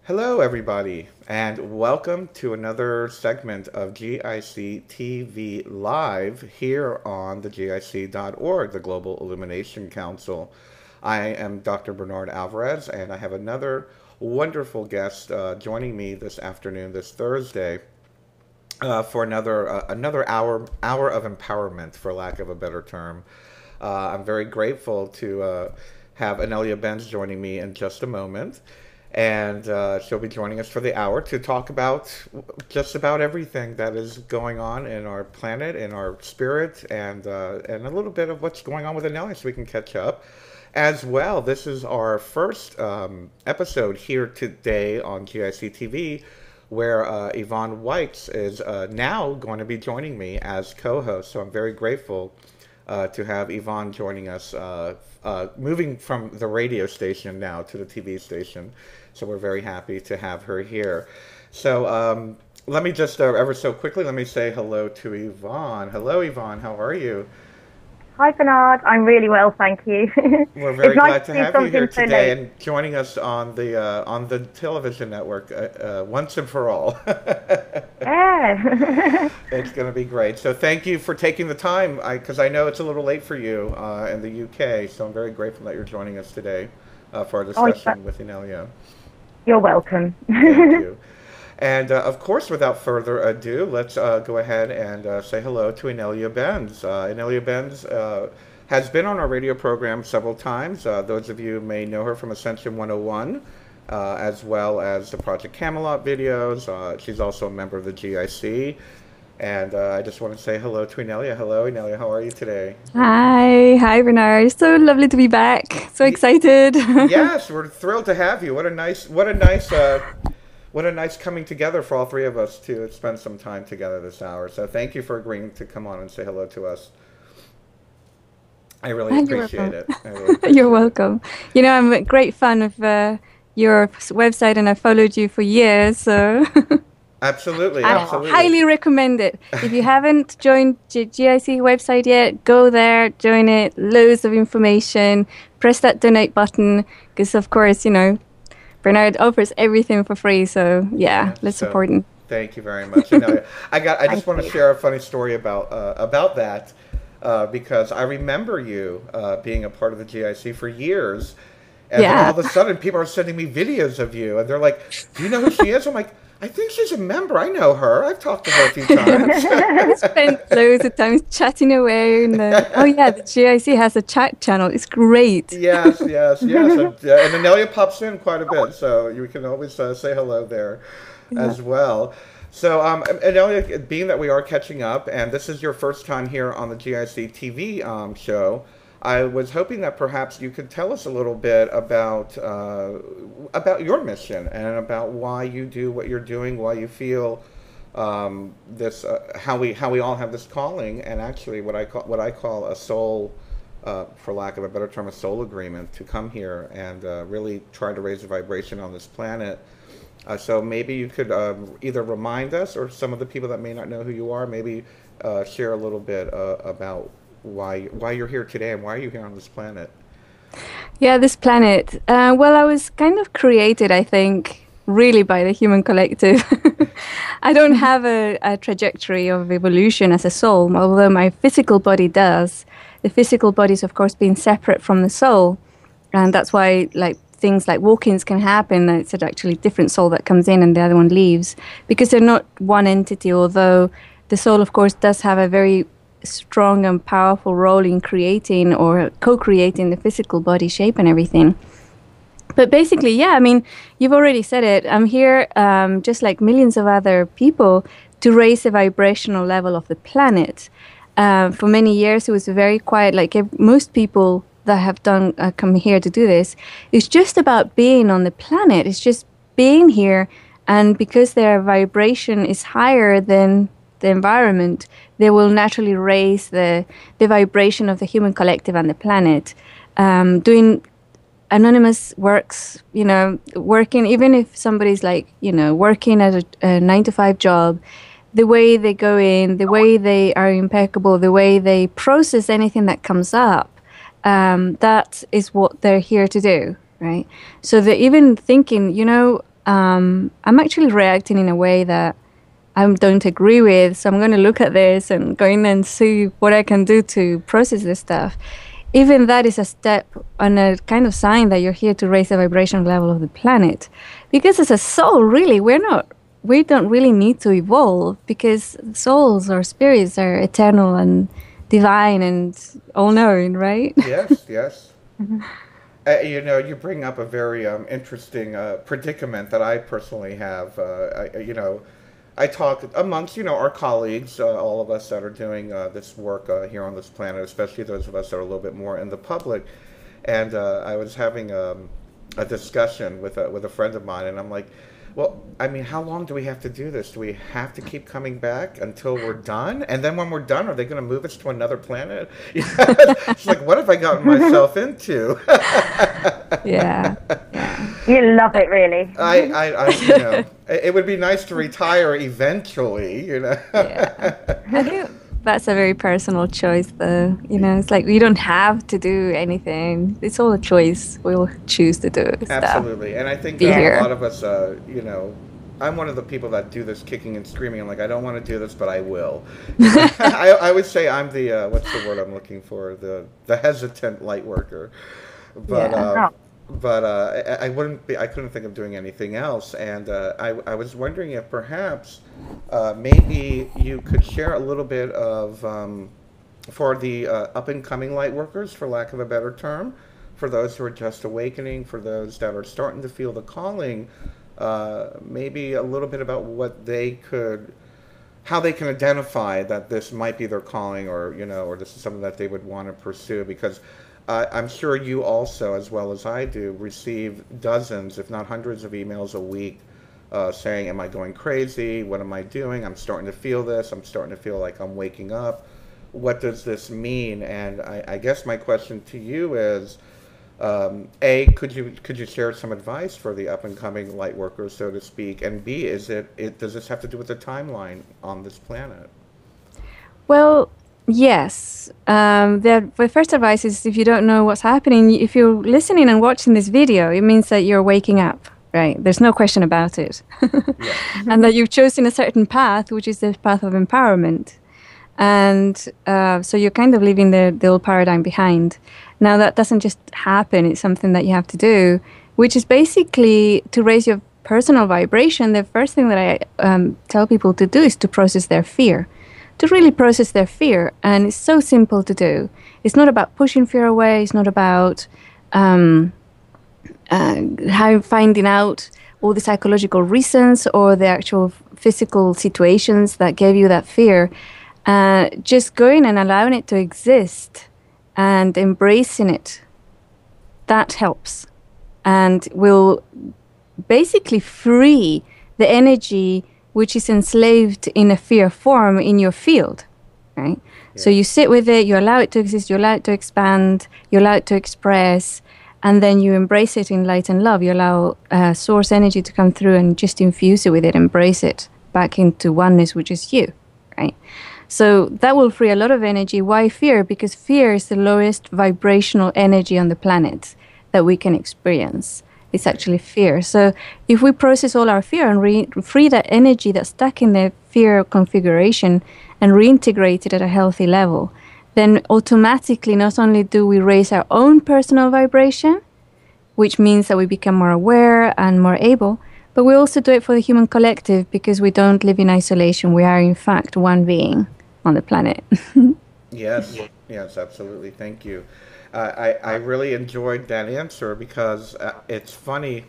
Hello, everybody, and welcome to another segment of GIC TV Live here on the GIC.org, the Global Illumination Council. I am Dr. Bernard Alvarez, and I have another wonderful guest joining me this afternoon, this Thursday, for another hour of empowerment, for lack of a better term. I'm very grateful to have Inelia Benz joining me in just a moment. And she'll be joining us for the hour to talk about just about everything that is going on in our planet, in our spirit, and a little bit of what's going on with Inelia so we can catch up. As well, this is our first episode here today on GIC TV, where Yvonne Whites is now going to be joining me as co-host. So I'm very grateful to have Yvonne joining us, moving from the radio station now to the TV station. So we're very happy to have her here. So let me just ever so quickly, let me say hello to Yvonne. Hello, Yvonne. How are you? Hi, Bernard. I'm really well, thank you. We're very glad to have you here today and joining us on the television network once and for all. Yeah. It's going to be great. So thank you for taking the time, because I know it's a little late for you in the UK. So I'm very grateful that you're joining us today for our discussion with Inelia. You're welcome. Thank you. And of course, without further ado, let's go ahead and say hello to Inelia Benz. Inelia Benz has been on our radio program several times. Those of you may know her from Ascension 101, as well as the Project Camelot videos. She's also a member of the GIC. And I just want to say hello to Inelia. Hello, Inelia. How are you today? Hi, Bernard. So lovely to be back. So excited. Yes, we're thrilled to have you. What a nice coming together for all three of us to spend some time together this hour. So thank you for agreeing to come on and say hello to us. I really appreciate it. You're welcome. You know, I'm a great fan of your website, and I followed you for years. So absolutely. I highly recommend it. If you haven't joined the GIC website yet, go there, join it. Loads of information. Press that donate button, because of course, you know, Bernard offers everything for free, so yeah, let's support him. Thank you very much. You know, I just want to share a funny story about that, because I remember you being a part of the GIC for years, and then all of a sudden people are sending me videos of you, and they're like, "Do you know who she is?" I'm like, I think she's a member. I know her. I've talked to her a few times. I spent loads of time chatting away. And, oh, yeah, the GIC has a chat channel. It's great. Yes. And Inelia pops in quite a bit, so you can always say hello there as well. So, Inelia, being that we are catching up, and this is your first time here on the GIC TV show, I was hoping that perhaps you could tell us a little bit about your mission and about why you do what you're doing, why you feel this, how we all have this calling, and actually what I call a soul, for lack of a better term, a soul agreement to come here and really try to raise the vibration on this planet. So maybe you could either remind us, or some of the people that may not know who you are, maybe share a little bit about why you're here today, and why are you here on this planet? Yeah, this planet. Well, I was kind of created, I think, really by the human collective. I don't have a trajectory of evolution as a soul, although my physical body does. The physical body is, of course, being separate from the soul, and that's why things like walk-ins can happen. It's actually a different soul that comes in and the other one leaves, because they're not one entity, although the soul, of course, does have a very strong and powerful role in creating or co-creating the physical body shape and everything. But basically, yeah, I mean, you've already said it. I'm here, just like millions of other people, to raise the vibrational level of the planet. For many years, it was very quiet. Like most people that have come here to do this, it's just about being on the planet. It's just being here, and because their vibration is higher than the environment, they will naturally raise the vibration of the human collective and the planet. Doing anonymous works, you know, working, even if somebody's working at a 9-to-5 job, the way they go in, the way they are impeccable, the way they process anything that comes up, that is what they're here to do, right? So they're even thinking, I'm actually reacting in a way that I don't agree with. So I'm going to look at this and go in and see what I can do to process this stuff. Even that is a step and a kind of sign that you're here to raise the vibration level of the planet. Because as a soul, really, we don't really need to evolve, because souls or spirits are eternal and divine and all-knowing, right? Yes, yes. You know, you bring up a very interesting predicament that I personally have. You know, I talk amongst, you know, our colleagues, all of us that are doing this work here on this planet, especially those of us that are a little bit more in the public. And I was having a discussion with a friend of mine, and I'm like, well, I mean, how long do we have to do this? Do we have to keep coming back until we're done? And then when we're done, are they going to move us to another planet? It's like, what have I gotten myself into? Yeah. You love it, really. You know, it would be nice to retire eventually, you know. Yeah. I think that's a very personal choice, though. You know, it's like we don't have to do anything. It's all a choice. We'll choose to do stuff. Absolutely. And I think that a lot of us, you know, I'm one of the people that do this kicking and screaming. I'm like, I don't want to do this, but I will. I would say I'm the, what's the word I'm looking for? The hesitant light worker. But, Yeah. but I couldn't think of doing anything else. And I was wondering if perhaps maybe you could share a little bit of, for the up-and-coming light workers, for lack of a better term, for those who are just awakening, for those that are starting to feel the calling, maybe a little bit about how they can identify that this might be their calling, or, you know, or this is something that they would want to pursue, because I'm sure you also, as well as I do, receive dozens, if not hundreds of emails a week saying, am I going crazy? What am I doing? I'm starting to feel this. I'm starting to feel like I'm waking up. What does this mean? And I guess my question to you is, A, could you share some advice for the up-and-coming light workers, so to speak? And B, does this have to do with the timeline on this planet? Well, yes. The first advice is, if you don't know what's happening, if you're listening and watching this video, it means that you're waking up, right? There's no question about it. Yeah. And that you've chosen a certain path, which is the path of empowerment. And so you're kind of leaving the old paradigm behind. Now, that doesn't just happen. It's something that you have to do, which is basically to raise your personal vibration. The first thing that I tell people to do is to process their fear. To really process their fear. And it's so simple to do. It's not about pushing fear away. It's not about finding out all the psychological reasons or the actual physical situations that gave you that fear. Just going and allowing it to exist and embracing it, that helps. And will basically free the energy which is enslaved in a fear form in your field, right? Yeah. So you sit with it, you allow it to exist, you allow it to expand, you allow it to express, and then you embrace it in light and love. You allow source energy to come through and just infuse it with it, embrace it back into oneness, which is you, right? So that will free a lot of energy. Why fear? Because fear is the lowest vibrational energy on the planet that we can experience. It's actually fear. So if we process all our fear and free that energy that's stuck in the fear configuration and reintegrate it at a healthy level, then automatically not only do we raise our own personal vibration, which means that we become more aware and more able, but we also do it for the human collective, because we don't live in isolation. We are, in fact, one being on the planet. Yes, absolutely. Thank you. I really enjoyed that answer, because it's funny,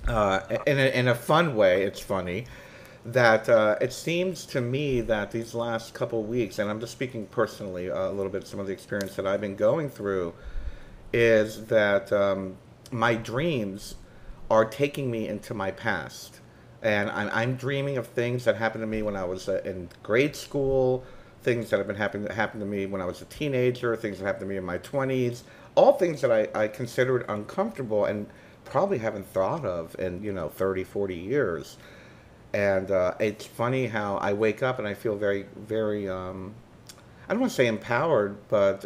in a fun way, it's funny that it seems to me that these last couple weeks, and I'm just speaking personally a little bit, some of the experience that I've been going through, is that my dreams are taking me into my past. And I'm dreaming of things that happened to me when I was in grade school, things that have been happened to me when I was a teenager, things that happened to me in my 20s, all things that I considered uncomfortable and probably haven't thought of in, 30, 40 years. And it's funny how I wake up and I feel very, very, I don't want to say empowered, but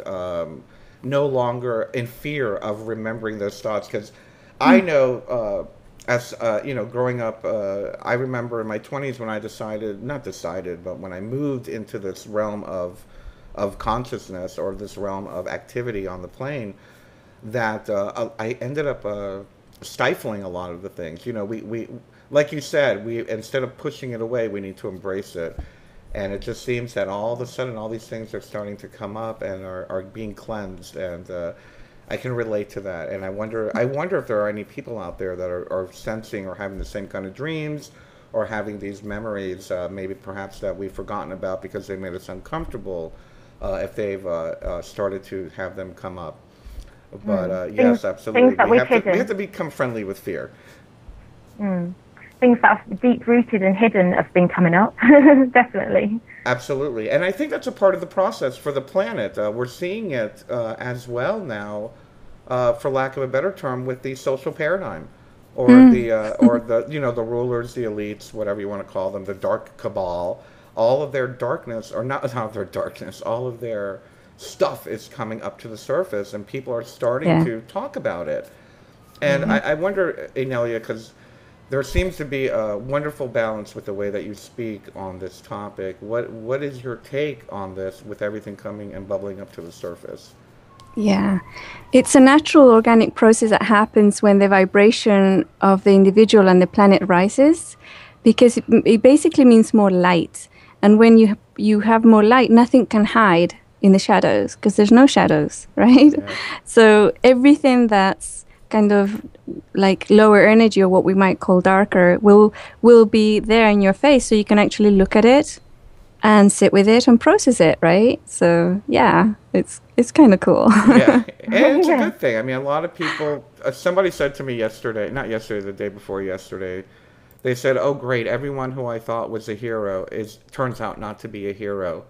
no longer in fear of remembering those thoughts, because I know as growing up, I remember in my 20s when I not decided, but when I moved into this realm of consciousness, or this realm of activity on the plane, that I ended up stifling a lot of the things. We like you said, we, instead of pushing it away, we need to embrace it. And it just seems that all of a sudden all these things are starting to come up and are being cleansed, and I can relate to that. And I wonder if there are any people out there that are sensing or having the same kind of dreams, or having these memories, maybe perhaps that we've forgotten about because they made us uncomfortable, if they've started to have them come up. But yes, absolutely. We have to become friendly with fear. Things that are deep-rooted and hidden have been coming up, definitely. Absolutely. And I think that's a part of the process for the planet. We're seeing it as well now, for lack of a better term, with the social paradigm, or the the rulers, the elites, whatever you want to call them, the dark cabal. All of their darkness, or not their darkness, all of their stuff is coming up to the surface, and people are starting to talk about it. And I wonder, Inelia, because there seems to be a wonderful balance with the way that you speak on this topic. What is your take on this, with everything coming and bubbling up to the surface? Yeah, it's a natural organic process that happens when the vibration of the individual and the planet rises, because it basically means more light. And when you have more light, nothing can hide in the shadows, because there's no shadows, right? Yeah. So everything that's kind of like lower energy, or what we might call darker, will be there in your face, so you can actually look at it and sit with it and process it, right? So yeah, it's kind of cool. Yeah, and it's a good thing. I mean, a lot of people, somebody said to me yesterday, not yesterday, the day before yesterday, they said, oh great, everyone who I thought was a hero turns out not to be a hero.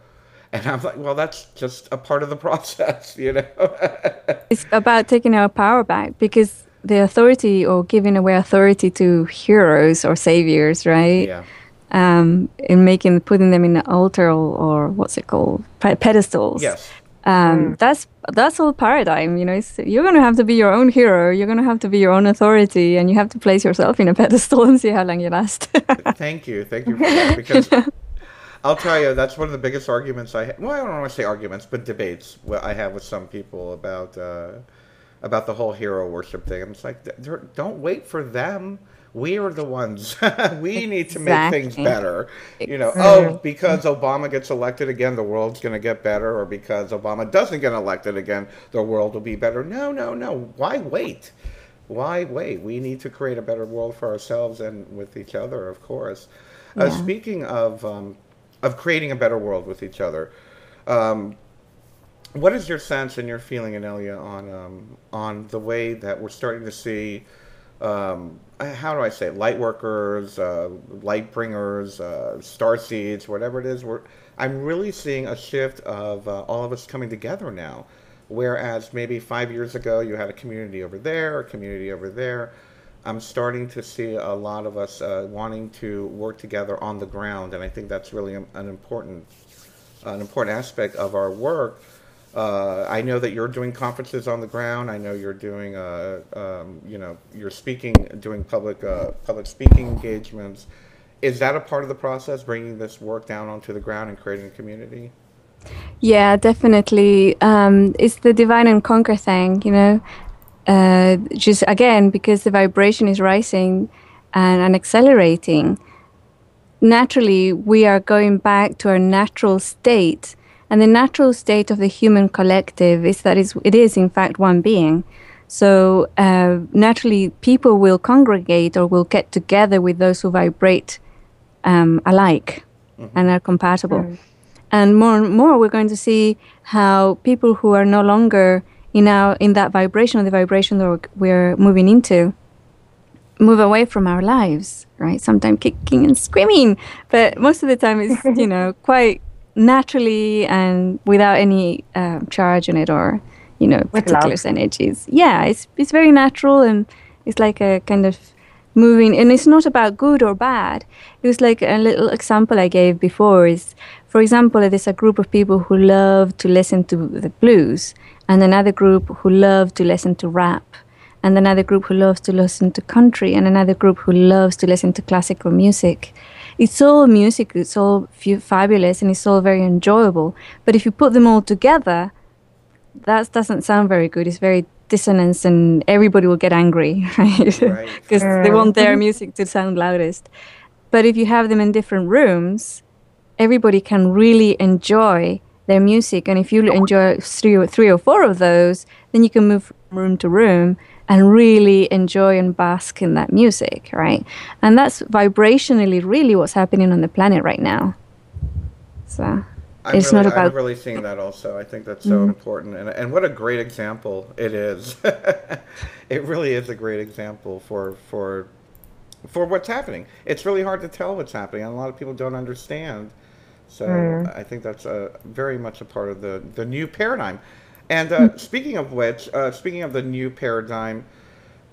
And I'm like, well, that's just a part of the process, It's about taking our power back, because the authority, or giving away authority to heroes or saviors, right? Yeah. In putting them in an altar, or what's it called, pedestals. Yes. That's all paradigm. You're going to have to be your own hero. You're going to have to be your own authority, and you have to place yourself in a pedestal and see how long you last. Thank you for that, because I'll tell you, that's one of the biggest arguments I have. Well, I don't want to say arguments, but debates I have with some people about the whole hero worship thing. I'm just like, don't wait for them. We are the ones. We need to make things better. Oh, because Obama gets elected again, the world's going to get better, or because Obama doesn't get elected again, the world will be better. No. Why wait? Why wait? We need to create a better world for ourselves and with each other, of course. Yeah. Speaking of creating a better world with each other, what is your sense and your feeling, Inelia, on the way that we're starting to see, how do I say it, light workers, light bringers, star seeds, whatever it is? I'm really seeing a shift of all of us coming together now, whereas maybe 5 years ago you had a community over there, a community over there. I'm starting to see a lot of us wanting to work together on the ground, and I think that's really an important aspect of our work. I know that you're doing conferences on the ground. I know you're doing, you're speaking, doing public speaking engagements. Is that a part of the process, bringing this work down onto the ground and creating a community? Yeah, definitely. It's the divide and conquer thing, just again, because the vibration is rising and accelerating, naturally we are going back to our natural state. And the natural state of the human collective is that it is in fact one being. So naturally people will congregate, or will get together with those who vibrate alike and are compatible. And more we're going to see how people who are no longer in that vibration, the vibration that we're moving into, move away from our lives, right? Sometimes kicking and screaming, but most of the time it's quite naturally and without any charge in it, or particular energies. Yeah, it's very natural, and it's like a kind of moving, and it's not about good or bad. It was like a little example I gave before is, for example, there's a group of people who love to listen to the blues, and another group who love to listen to rap. and another group who loves to listen to country, and another group who loves to listen to classical music. It's all music, it's all fabulous, and it's all very enjoyable. But if you put them all together, that doesn't sound very good. It's very dissonance, and everybody will get angry, right? Because they want their music to sound loudest. But if you have them in different rooms, everybody can really enjoy their music. And if you enjoy three or four of those, then you can move from room to room and really enjoy and bask in that music, right? And that's vibrationally really what's happening on the planet right now. So I'm really seeing that also. I think that's so important. And what a great example it is. It really is a great example for what's happening. It's really hard to tell what's happening, and a lot of people don't understand. So I think that's very much a part of the new paradigm. And speaking of which, speaking of the new paradigm,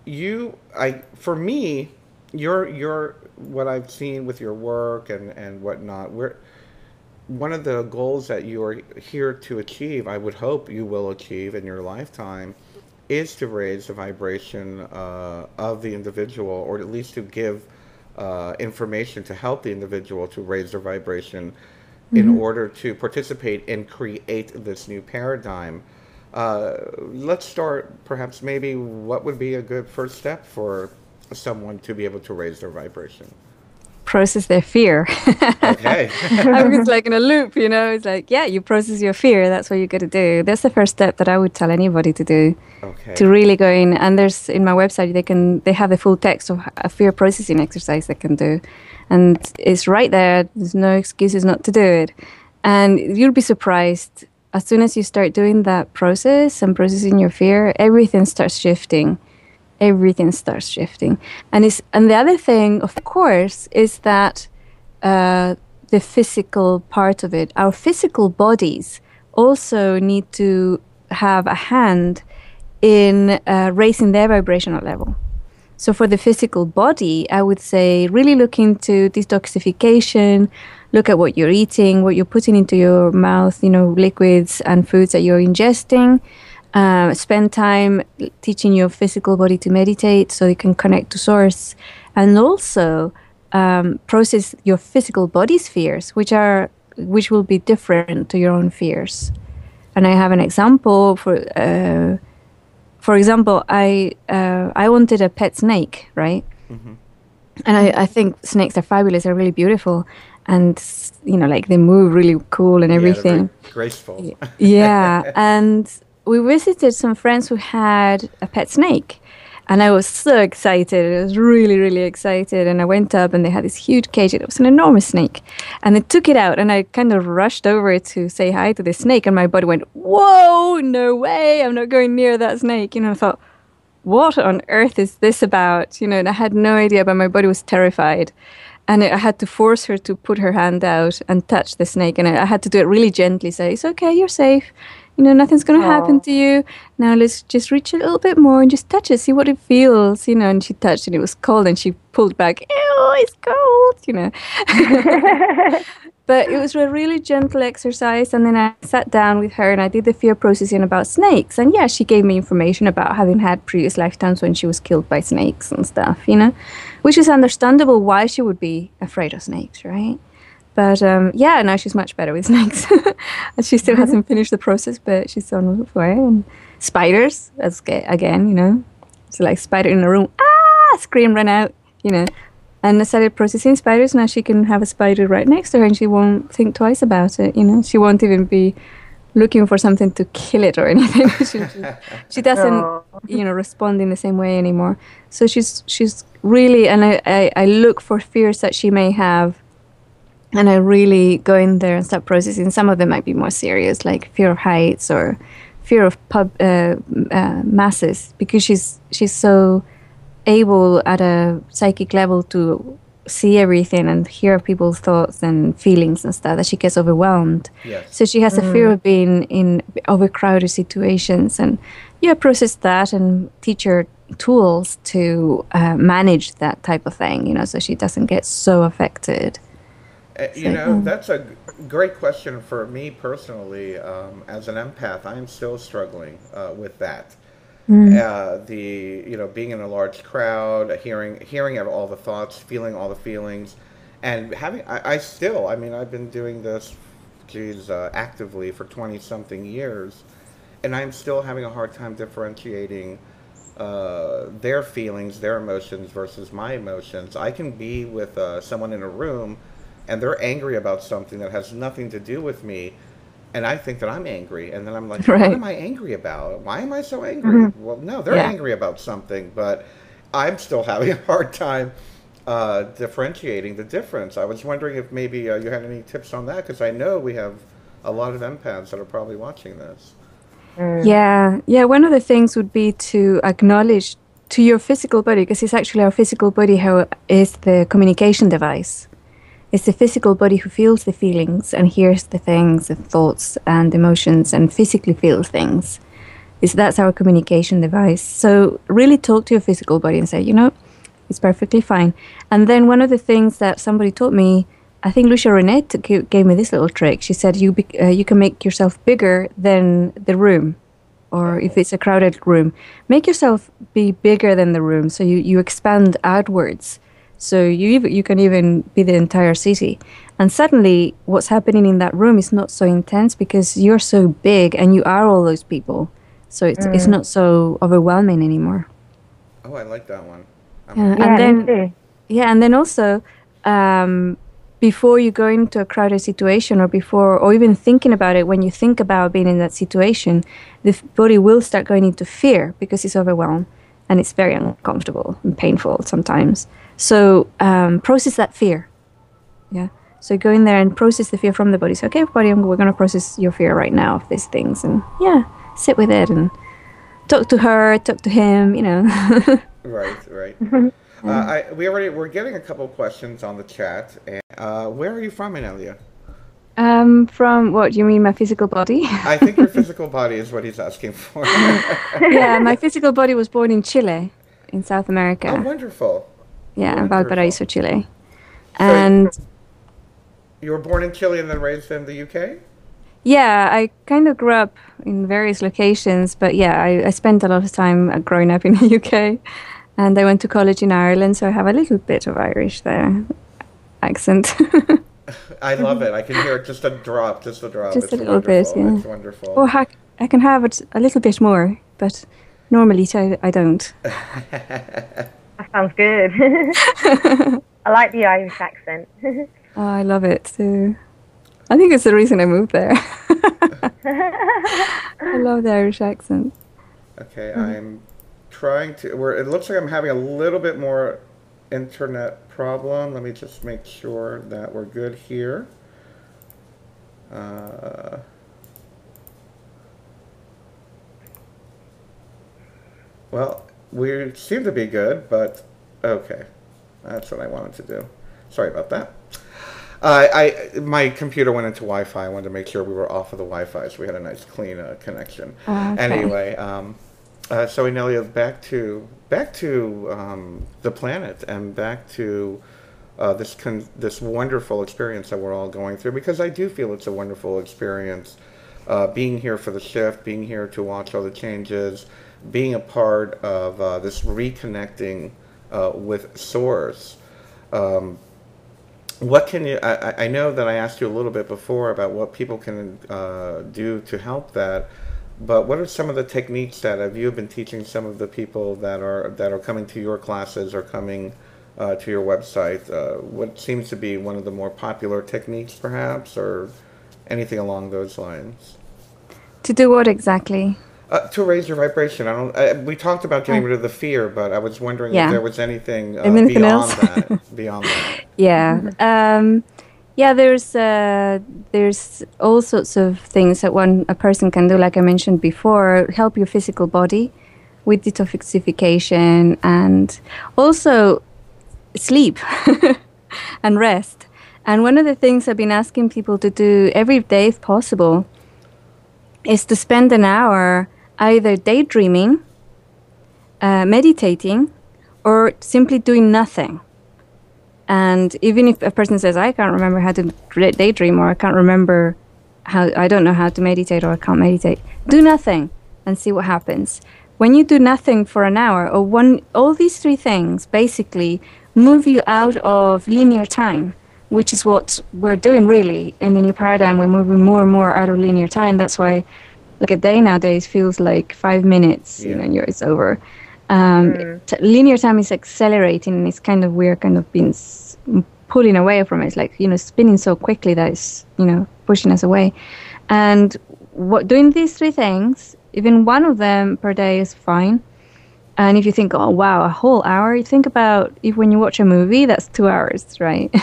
for me, you're what I've seen with your work and whatnot. One of the goals that you are here to achieve, I would hope you will achieve in your lifetime, is to raise the vibration of the individual, or at least to give information to help the individual to raise their vibration in order to participate and create this new paradigm. Let's start, perhaps, maybe what would be a good first step for someone to be able to raise their vibration? Process their fear. Okay. I'm just like in a loop, you know. It's like, yeah, you process your fear. That's what you got to do. That's the first step that I would tell anybody to do. Okay. To really go in, and there's in my website they have the full text of a fear processing exercise they can do, and it's right there. There's no excuses not to do it, and you'll be surprised as soon as you start doing that process and processing your fear, everything starts shifting. Everything starts shifting. And the other thing, of course, is that the physical part of it, our physical bodies also need to have a hand in raising their vibrational level. So for the physical body, I would say really look into detoxification, look at what you're eating, what you're putting into your mouth, you know, liquids and foods that you're ingesting. Spend time teaching your physical body to meditate so you can connect to source, and also process your physical body's fears, which will be different to your own fears. And I have an example. For example, I wanted a pet snake, right? And I think snakes are fabulous. They're really beautiful, and you know, like they move really cool and everything. Yeah, they're very graceful. Yeah, and we visited some friends who had a pet snake, and I was so excited. I was really, really excited. And I went up, and they had this huge cage. It was an enormous snake. And they took it out, and I kind of rushed over to say hi to the snake, and my body went, whoa, no way, I'm not going near that snake. You know, I thought, what on earth is this about? You know, and I had no idea, but my body was terrified. And I had to force her to put her hand out and touch the snake. And I had to do it really gently, say, it's okay, you're safe. You know, nothing's going to happen to you. Now let's just reach a little bit more and just touch it, see what it feels, you know. And she touched and it was cold, and she pulled back, ew, it's cold, you know. But it was a really gentle exercise. And then I sat down with her and I did the fear processing about snakes. And yeah, she gave me information about having had previous lifetimes when she was killed by snakes and stuff, you know, which is understandable why she would be afraid of snakes, right? But yeah, now she's much better with snakes. And she still hasn't finished the process, but she's on her way. And spiders, that's again, you know. So like spider in a room, scream, run out, you know. And I started processing spiders. Now she can have a spider right next to her, and she won't think twice about it, you know. She won't even be looking for something to kill it or anything. She doesn't, you know, respond in the same way anymore. So she's really, and I look for fears that she may have. And I really go in there and start processing. Some of them might be more serious, like fear of heights or fear of masses, because she's so able at a psychic level to see everything and hear people's thoughts and feelings and stuff that she gets overwhelmed. Yes. So she has a fear of being in overcrowded situations, and process that and teach her tools to manage that type of thing, you know, so she doesn't get so affected. You know, that's a great question for me personally. As an empath, I'm still struggling with that. The being in a large crowd, hearing out all the thoughts, feeling all the feelings, and I mean, I've been doing this, actively for 20 something years, and I'm still having a hard time differentiating their feelings, their emotions versus my emotions. I can be with someone in a room, and they're angry about something that has nothing to do with me, and I think that I'm angry, and then I'm like, what am I angry about? Why am I so angry? Well, no, they're angry about something, but I'm still having a hard time differentiating the difference. I was wondering if maybe you had any tips on that, because I know we have a lot of empaths that are probably watching this. Yeah. One of the things would be to acknowledge to your physical body, because it's actually our physical body who is the communication device. It's the physical body who feels the feelings and hears the things, the thoughts and emotions, and physically feels things. That's our communication device. So really talk to your physical body and say, it's perfectly fine. And then one of the things that somebody taught me, I think Lucia Renette gave me this little trick. She said you can make yourself bigger than the room, or if it's a crowded room, make yourself be bigger than the room. So you expand outwards. So you can even be the entire city. And suddenly what's happening in that room is not so intense because you're so big and you are all those people. So it's not so overwhelming anymore. Oh, I like that one. And then also, before you go into a crowded situation or even thinking about it, when you think about being in that situation, the body will start going into fear because it's overwhelmed and it's very uncomfortable and painful sometimes. So process that fear. Yeah. So go in there and process the fear from the body. So, okay, body, we're going to process your fear right now of these things. And sit with it and talk to her, talk to him, Right. We're getting a couple of questions on the chat. And, where are you from, Inelia? From what? Do you mean my physical body? I think your physical body is what he's asking for. Yeah, my physical body was born in Chile, in South America. Oh, wonderful. Yeah, Wonderful. Valparaiso, Chile. So And you were born in Chile and then raised in the UK? yeah, I kind of grew up in various locations, but yeah, I spent a lot of time growing up in the UK, and I went to college in Ireland, so I have a little bit of Irish there accent. I love it. I can hear it, just a drop. Just a It's a little bit, yeah. It's wonderful. Or I can have it a little bit more, but normally I don't. That sounds good. I like the Irish accent. Oh, I love it too. I think it's the reason I moved there. I love the Irish accent. Okay, I'm trying to. It looks like I'm having a little bit more internet problem. Let me just make sure that we're good here. Well, we seem to be good, but okay. That's what I wanted to do. Sorry about that. My computer went into Wi-Fi. I wanted to make sure we were off of the Wi-Fi, so we had a nice clean connection. Okay. Anyway, so Inelia, back to the planet and back to this wonderful experience that we're all going through, because I do feel it's a wonderful experience, being here for the shift, being here to watch all the changes, being a part of this reconnecting with Source. What can you? I know that I asked you a little bit before about what people can do to help that, but what are some of the techniques that you have been teaching some of the people that are coming to your classes or coming to your website? What seems to be one of the more popular techniques, perhaps, or anything along those lines? To do what exactly? To raise your vibration. We talked about getting rid of the fear, but I was wondering if there was anything beyond else? that. Beyond that. Yeah. There's all sorts of things that a person can do, like I mentioned before, help your physical body with detoxification, and also sleep and rest. And one of the things I've been asking people to do every day, if possible, is to spend an hour either daydreaming, meditating, or simply doing nothing. And even if a person says, I can't remember how to daydream, or I don't know how to meditate, or I can't meditate, do nothing and see what happens. when you do nothing for an hour, or all these three things basically move you out of linear time, which is what we're doing really in the new paradigm. We're moving more and more out of linear time. That's why, like, a day nowadays feels like 5 minutes, Yeah. it's over. Linear time is accelerating, and it's kind of, we're kind of being pulling away from it. It's like, spinning so quickly that it's, pushing us away. And doing these three things, even one of them per day is fine. And if you think, oh, wow, a whole hour, you think about when you watch a movie, that's 2 hours, right?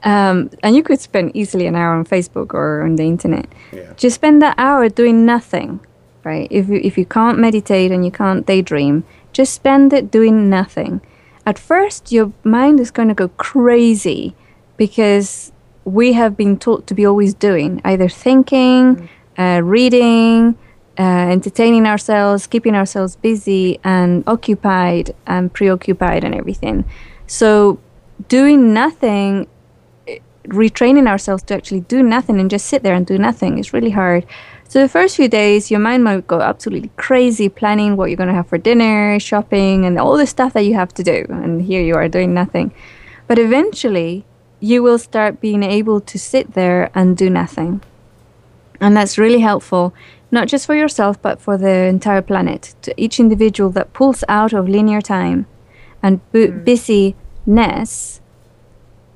And you could spend easily an hour on Facebook or on the internet. Yeah. Just spend that hour doing nothing, right? If you can't meditate and you can't daydream, just spend it doing nothing. At first, your mind is going to go crazy because we have been taught to be always doing, either thinking, reading, entertaining ourselves, keeping ourselves busy and occupied and preoccupied and everything. So doing nothing, retraining ourselves to actually do nothing and just sit there and do nothing is really hard. So the first few days, your mind might go absolutely crazy, planning what you're going to have for dinner, shopping, and all the stuff that you have to do. And here you are doing nothing. But eventually, you will start being able to sit there and do nothing. And that's really helpful, not just for yourself, but for the entire planet. To each individual that pulls out of linear time and busyness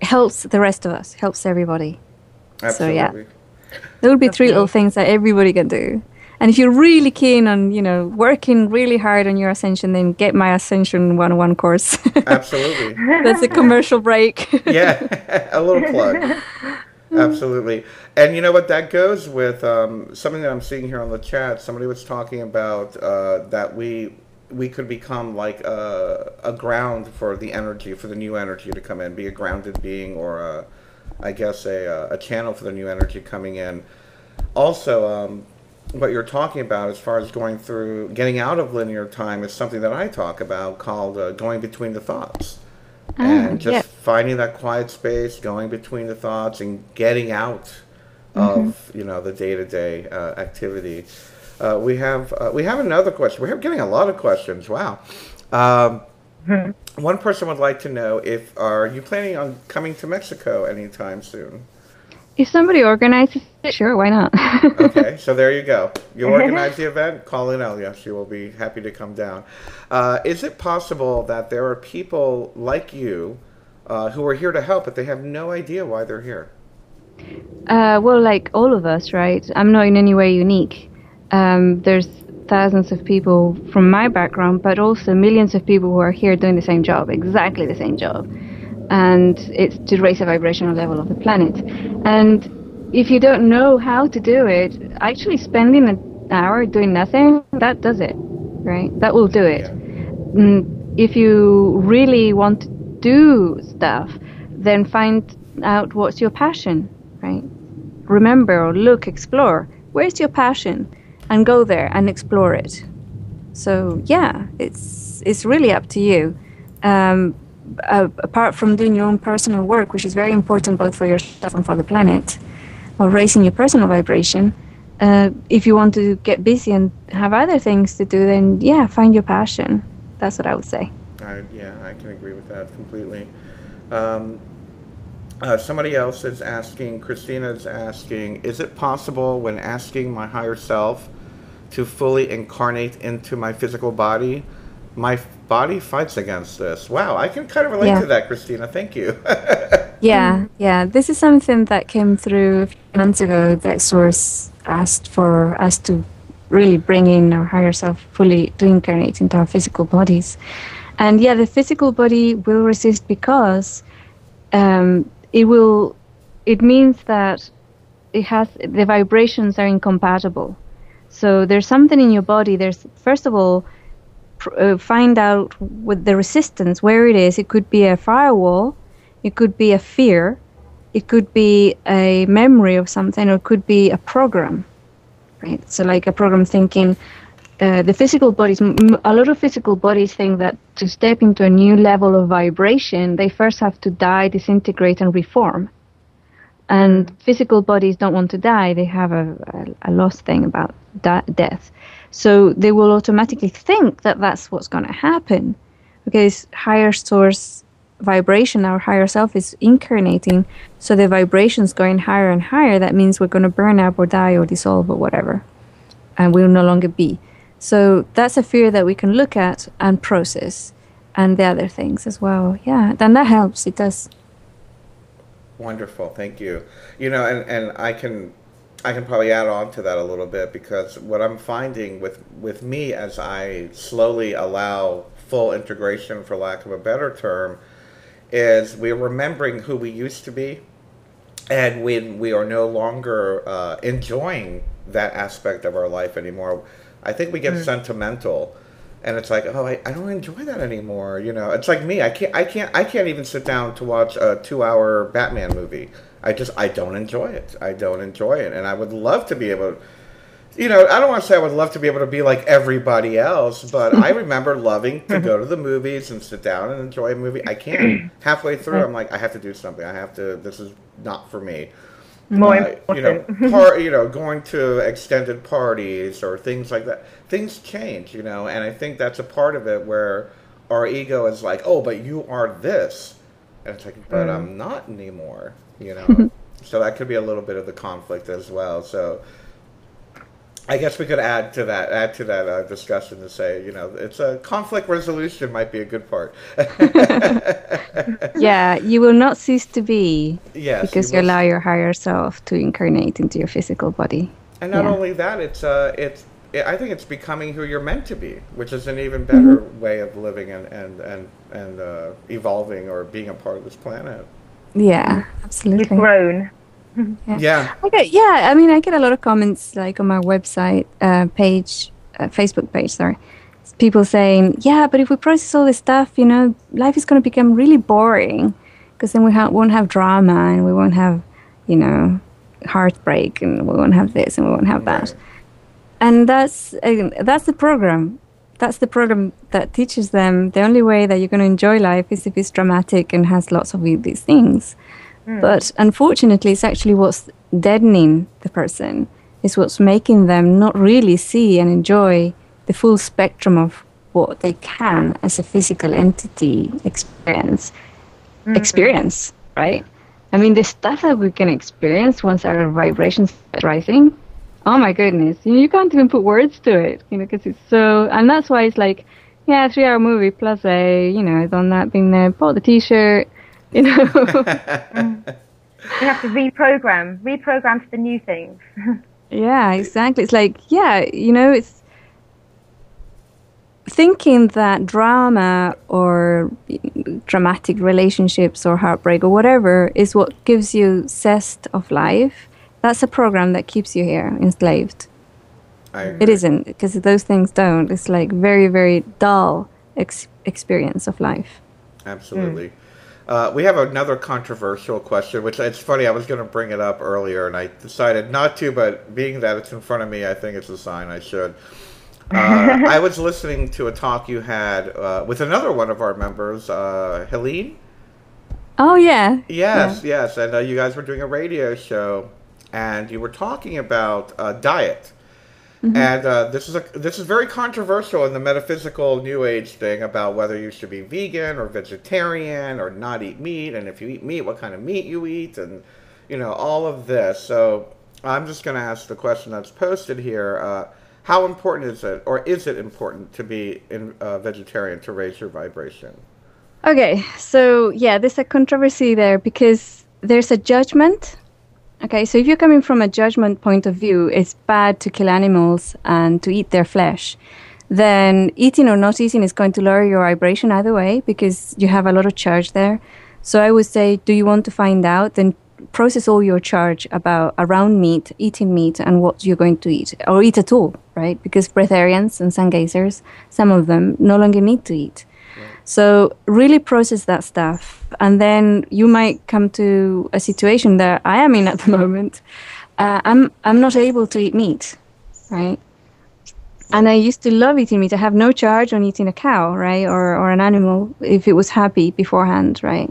helps the rest of us, helps everybody. Absolutely. So, yeah. There would be three little things that everybody can do. And if you're really keen on, working really hard on your ascension, then get my Ascension 101 course. Absolutely. That's a commercial break. Yeah, a little plug. Absolutely. And you know what, that goes with something that I'm seeing here on the chat. Somebody was talking about that we could become like a ground for the energy, for the new energy to come in, be a grounded being, or I guess a channel for the new energy coming in. Also, what you're talking about as far as getting out of linear time is something that I talk about, called going between the thoughts. And just finding that quiet space, going between the thoughts, and getting out of the day-to-day activity. We have another question. We're getting a lot of questions. Wow. One person would like to know are you planning on coming to Mexico anytime soon? If somebody organizes it, sure, why not? Okay, so there you go. You organize the event, call Inelia. She will be happy to come down. Is it possible that there are people like you who are here to help, but they have no idea why they're here? Well, like all of us, right? I'm not in any way unique. There's thousands of people from my background, but also millions of people who are here doing the same job, exactly the same job. And it's to raise the vibrational level of the planet. And if you don't know how to do it, actually spending an hour doing nothing, that does it, right? That will do it. Yeah. If you really want to do stuff, then find out what's your passion, right? Remember, or look, explore. Where's your passion? And go there and explore it. So yeah, it's really up to you. Apart from doing your own personal work, which is very important both for yourself and for the planet, or raising your personal vibration, if you want to get busy and have other things to do, then yeah, find your passion. That's what I would say. I can agree with that completely. Somebody else is asking, Christina is asking, is it possible when asking my higher self to fully incarnate into my physical body, my body fights against this? Wow, I can kind of relate to that, Christina. Thank you. Yeah. This is something that came through a few months ago that Source asked for us to really bring in our higher self fully to incarnate into our physical bodies. And yeah, the physical body will resist because it means that the vibrations are incompatible. So there's something in your body. There's, first of all, find out with the resistance where it is. It could be a firewall, it could be a fear, it could be a memory of something, or it could be a program, right? So like a program thinking, the physical bodies, a lot of physical bodies think that to step into a new level of vibration, they first have to die, disintegrate, and reform. And physical bodies don't want to die. They have a lost thing about death. So they will automatically think that that's what's going to happen. Because higher source vibration, our higher self is incarnating. So the vibration's going higher and higher. That means we're going to burn up or die or dissolve or whatever. And we'll no longer be. So that's a fear that we can look at and process. And the other things as well. Yeah, then that helps. It does. Wonderful, thank you. You know, and I can probably add on to that a little bit, because what I'm finding with me as I slowly allow full integration, for lack of a better term, is we're remembering who we used to be, and when we are no longer enjoying that aspect of our life anymore, I think we get sentimental. And it's like, oh, I don't enjoy that anymore. You know, it's like me. I can't even sit down to watch a 2-hour Batman movie. I don't enjoy it. I don't enjoy it. And I would love to be able to, you know, I don't want to say I would love to be able to be like everybody else, but I remember loving to go to the movies and sit down and enjoy a movie. I can't. Halfway through, I'm like, I have to do something. This is not for me. More important. Going to extended parties or things like that. Things change, you know, and I think that's a part of it where our ego is like, oh, but you are this. And it's like, but I'm not anymore, you know. So that could be a little bit of the conflict as well. So I guess we could add to that discussion to say, you know, it's a conflict resolution might be a good part. Yeah, you will not cease to be. Yes, because you allow your higher self to incarnate into your physical body. And not only that, I think it's becoming who you're meant to be, which is an even better way of living and evolving or being a part of this planet. Yeah, absolutely. You've grown. Yeah. I get a lot of comments like on my website page, Facebook page, sorry. People saying, yeah, but if we process all this stuff, you know, life is going to become really boring, because then we won't have drama, and we won't have, you know, heartbreak, and we won't have this and we won't have that. And that's the program. That's the program that teaches them the only way that you're going to enjoy life is if it's dramatic and has lots of these things. But unfortunately, it's actually what's deadening the person. It's what's making them not really see and enjoy the full spectrum of what they can as a physical entity experience, right? I mean, the stuff that we can experience once our vibrations start rising, oh my goodness, you can't even put words to it, you know, because it's so, and that's why it's like, yeah, 3-hour movie plus done that, been there, bought the t-shirt, you know. You have to reprogram to the new things. Yeah, exactly. It's like, yeah, you know, it's thinking that drama or dramatic relationships or heartbreak or whatever is what gives you zest of life. That's a program that keeps you here enslaved. It isn't, because those things don't. It's like very, very dull experience of life. Absolutely. We have another controversial question, which it's funny, I was going to bring it up earlier, and I decided not to, but being that it's in front of me, I think it's a sign I should. I was listening to a talk you had with another one of our members, Helene. Oh, yeah. Yes. And you guys were doing a radio show, and you were talking about diet. And this is very controversial in the metaphysical New Age thing about whether you should be vegan or vegetarian or not eat meat, and if you eat meat, what kind of meat you eat, and you know, all of this. So I'm just going to ask the question that's posted here: how important is it, or is it important to be vegetarian to raise your vibration? Okay, so yeah, there's a controversy there because there's a judgment. Okay, so if you're coming from a judgment point of view, it's bad to kill animals and to eat their flesh, then eating or not eating is going to lower your vibration either way because you have a lot of charge there. So I would say, do you want to find out? Then process all your charge around meat, eating meat, and what you're going to eat, or eat at all, right? Because breatharians and sun gazers, some of them no longer need to eat. So really process that stuff, and then you might come to a situation that I am in at the moment. I'm not able to eat meat, right? And I used to love eating meat. I have no charge on eating a cow, right, or an animal if it was happy beforehand, right?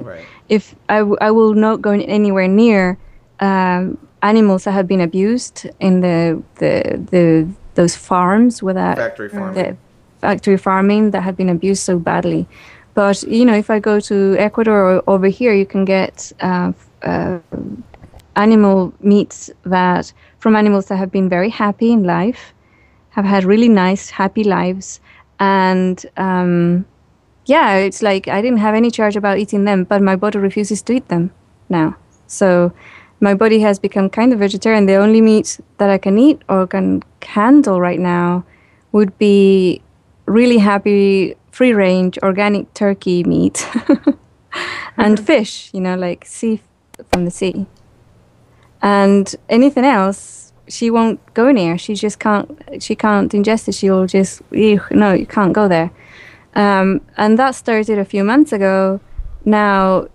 If I will not go anywhere near animals that have been abused in those farms where that Factory farming. the factory farming that have been abused so badly. But if I go to Ecuador or over here, you can get animal meats from animals that have been very happy in life, have had really nice, happy lives, and it's like I didn't have any charge about eating them, but my body refuses to eat them now. So my body has become kind of vegetarian. The only meat that I can eat or can handle right now would be really happy, free-range, organic turkey meat and fish, like sea from the sea. And anything else, she won't go near. She just can't. She can't ingest it. She'll just, no, you can't go there. And that started a few months ago. Now,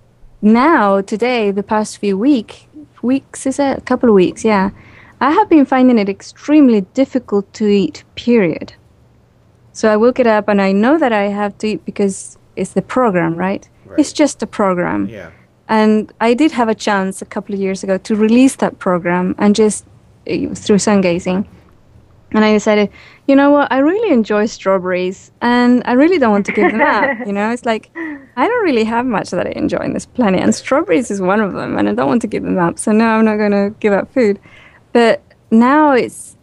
today, the past few weeks, is it? A couple of weeks, yeah. I have been finding it extremely difficult to eat, period. So I will get up and I know that I have to eat because it's the program, right? It's just a program. Yeah. And I did have a chance a couple of years ago to release that program and just through sun gazing. And I decided, you know what, I really enjoy strawberries and I really don't want to give them up. It's like, I don't really have much that I enjoy on this planet, and strawberries is one of them, and I don't want to give them up. So no, I'm not going to give up food. But now it's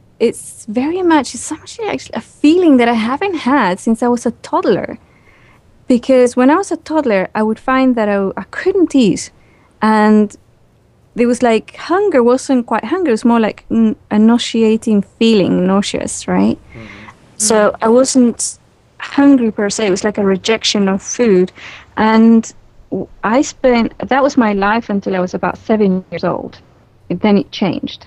very much, it's actually a feeling that I haven't had since I was a toddler. Because when I was a toddler, I would find that I couldn't eat. And it was like hunger wasn't quite hunger. It was more like a nauseating feeling, nauseous, right? Mm-hmm. So I wasn't hungry per se. It was like a rejection of food. And that was my life until I was about 7 years old. And then it changed.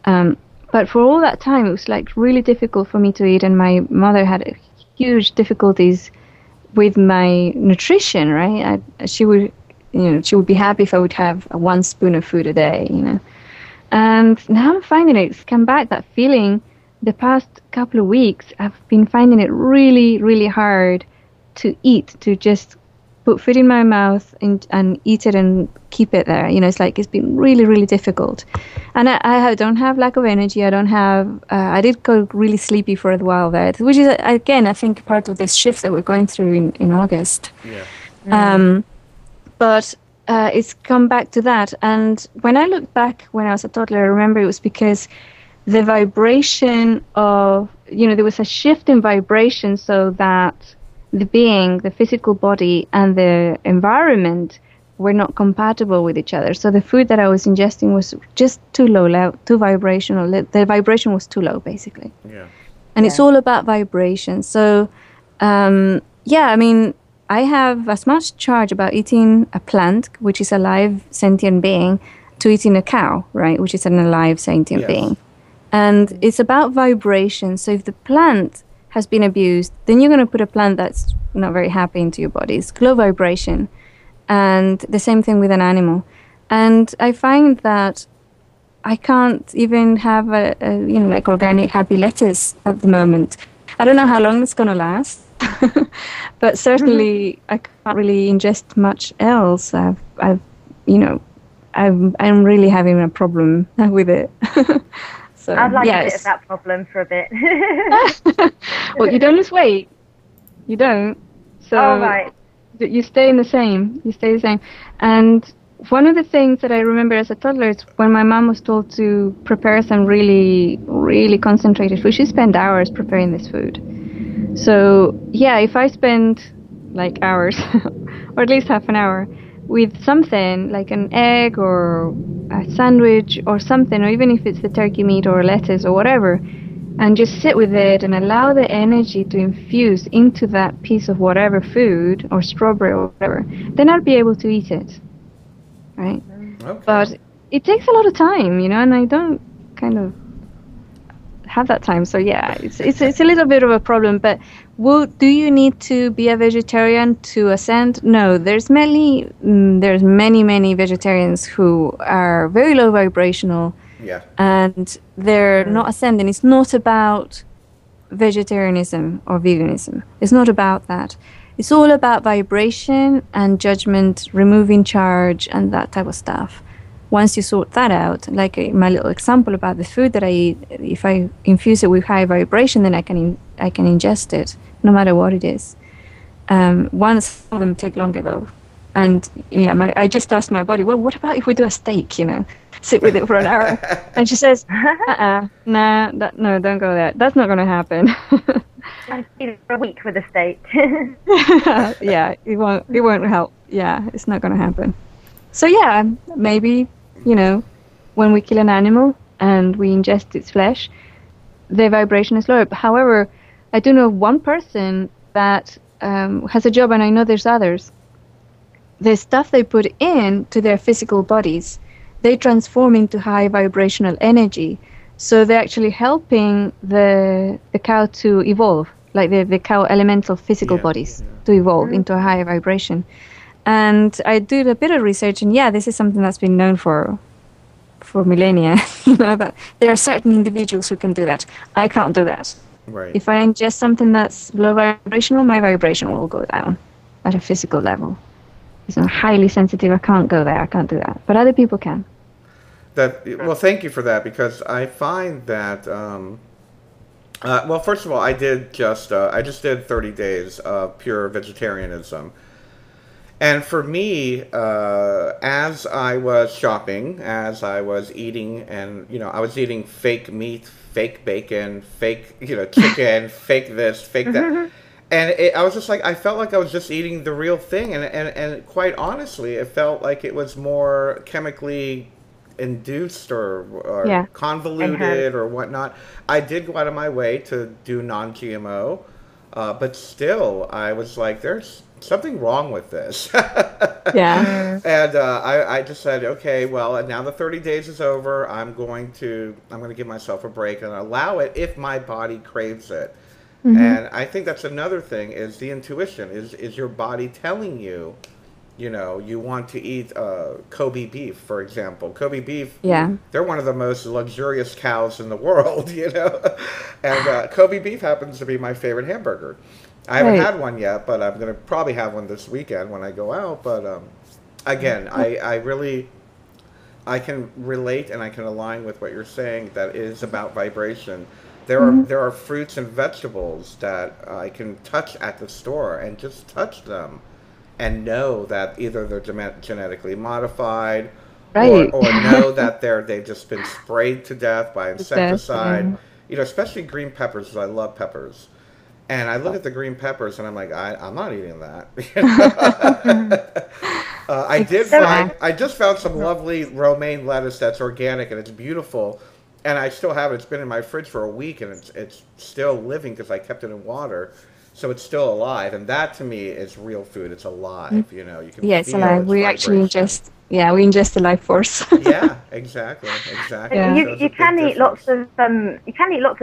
But for all that time, it was like really difficult for me to eat. And my mother had huge difficulties with my nutrition, right? She would be happy if I would have 1 spoon of food a day, And now I'm finding it's come back, that feeling. The past couple of weeks, I've been finding it really, really hard to eat, to just put food in my mouth and eat it and keep it there. It's like it's been really, really difficult. And I don't have lack of energy. I don't have, I did go really sleepy for a while there, which is, again, I think part of this shift that we're going through in August. Yeah. But it's come back to that. And when I look back when I was a toddler, I remember it was because the vibration of, there was a shift in vibration so that the physical body and the environment were not compatible with each other. So the food that I was ingesting was just too low, too vibrational. The vibration was too low, basically. Yeah. And it's all about vibration. So, I have as much charge about eating a plant, which is a live sentient being, to eating a cow, right, which is an alive sentient being. And it's about vibration. So if the plant has been abused, then you're going to put a plant that's not very happy into your body. It's low vibration. And the same thing with an animal. And I find that I can't even have like organic happy lettuce at the moment. I don't know how long it's going to last. But certainly I can't really ingest much else. I'm really having a problem with it. So, I'd like a bit of that problem for a bit. Well, you don't lose weight. You don't. So right. You stay the same. You stay the same. And one of the things that I remember as a toddler is when my mom was told to prepare some really, really concentrated food. She spent hours preparing this food. So, if I spend like hours, or at least half an hour, with something like an egg or a sandwich or something, or even if it's the turkey meat or lettuce or whatever, and just sit with it and allow the energy to infuse into that piece of whatever food or strawberry or whatever, then I'll be able to eat it, right? Okay. But it takes a lot of time, and I don't kind of have that time. So it's a little bit of a problem. But do you need to be a vegetarian to ascend? No, there's many vegetarians who are very low vibrational. Yeah. And they're not ascending. It's not about vegetarianism or veganism. It's not about that. It's all about vibration and judgment, removing charge and that type of stuff. once you sort that out, like my little example about the food that I eat, if I infuse it with high vibration, then I can ingest it, no matter what it is. Some of them take longer though. And yeah, I just asked my body, well, what about if we do a steak, sit with it for an hour? And she says, no, don't go there. That's not going to happen. I see for a week with a steak. Yeah, it won't help. Yeah, it's not going to happen. So yeah, maybe, when we kill an animal and we ingest its flesh, the vibration is lower. However, I do know one person that has a job, and I know there's others. The stuff they put in to their physical bodies, they transform into high vibrational energy. So they're actually helping the cow to evolve, like the cow elemental physical bodies to evolve into a higher vibration. And I did a bit of research, and this is something that's been known for millennia. That there are certain individuals who can do that. I can't do that. Right. If I ingest something that's low vibrational, my vibration will go down at a physical level. I'm highly sensitive. I can't go there. I can't do that. But other people can. Well, thank you for that, because I find that. Well, first of all, I just did 30 days of pure vegetarianism, and for me, as I was shopping, as I was eating, and I was eating fake meat, fake bacon, fake chicken, fake this, fake that. And I was just like, I felt like I was just eating the real thing. And quite honestly, it felt like it was more chemically induced or convoluted or whatnot. I did go out of my way to do non-GMO, but still, I was like, there's something wrong with this. Yeah. And I just said, okay, well, now the 30 days is over. I'm going to give myself a break and allow it if my body craves it. Mm-hmm. And I think that's another thing, is the intuition. Is your body telling you, you want to eat Kobe beef, for example. Kobe beef, they're one of the most luxurious cows in the world, And Kobe beef happens to be my favorite hamburger. I haven't had one yet, but I'm going to probably have one this weekend when I go out. But again, I can relate and I can align with what you're saying, that it is about vibration. There are fruits and vegetables that I can touch at the store and just touch them and know that either they're genetically modified or know that they've just been sprayed to death by insecticide. Especially green peppers, because I love peppers. And I look at the green peppers and I'm like, I'm not eating that. I just found some lovely romaine lettuce that's organic and it's beautiful. And I still have it. It's been in my fridge for a week, and it's still living because I kept it in water, so it's still alive. And that to me is real food. It's alive. You can. Yeah, it's alive. We actually ingest the life force. Yeah, exactly. Yeah. You can eat lots of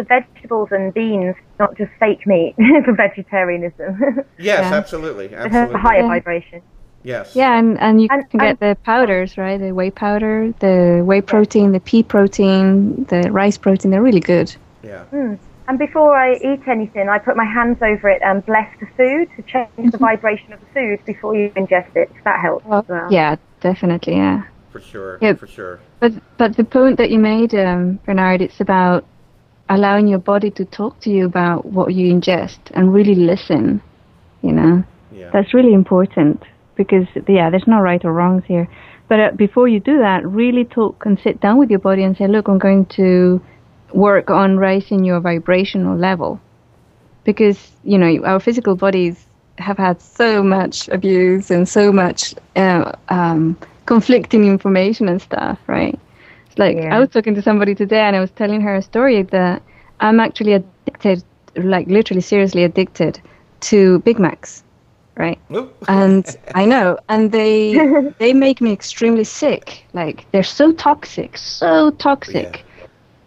vegetables and beans, not just fake meat for vegetarianism. Yes, absolutely. It has a higher vibration. Yes. Yeah, and you can get the powders, right? The whey powder, the whey protein, the pea protein, the rice protein. They're really good. Yeah. And before I eat anything, I put my hands over it and bless the food to change the vibration of the food before you ingest it. That helps as well. Yeah, definitely, yeah. For sure, yeah. For sure. But the point that you made, Bernard, it's about allowing your body to talk to you about what you ingest and really listen, Yeah. That's really important. Because, there's no right or wrongs here. But before you do that, really talk and sit down with your body and say, look, I'm going to work on raising your vibrational level. Because, our physical bodies have had so much abuse and so much conflicting information and stuff, right? It's like, I was talking to somebody today and I was telling her a story that I'm actually addicted, like literally seriously addicted to Big Macs. Right. And I know, and they make me extremely sick. Like, they're so toxic